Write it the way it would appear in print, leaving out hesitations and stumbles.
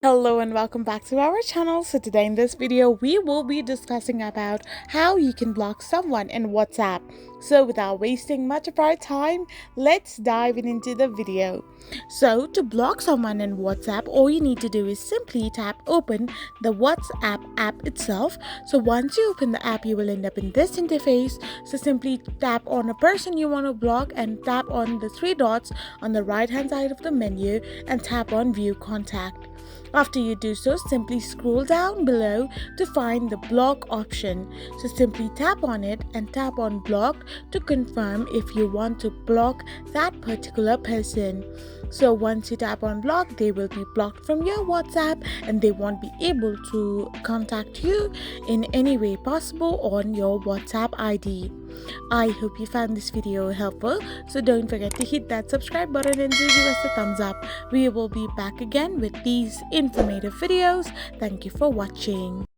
Hello and welcome back to our channel. So today in this video we will be discussing about how you can block someone in WhatsApp. So without wasting much of our time, let's dive into the video. So to block someone in WhatsApp, all you need to do is simply tap open the WhatsApp app itself. So once you open the app, you will end up in this interface. So simply tap on a person you want to block and tap on the three dots on the right hand side of the menu and tap on view contact. After you do so, simply scroll down below to find the block option. So simply tap on it and tap on block to confirm if you want to block that particular person. So once you tap on block, they will be blocked from your WhatsApp and they won't be able to contact you in any way possible on your WhatsApp ID. I hope you found this video helpful, so don't forget to hit that subscribe button and give us a thumbs up. We will be back again with these informative videos. Thank you for watching.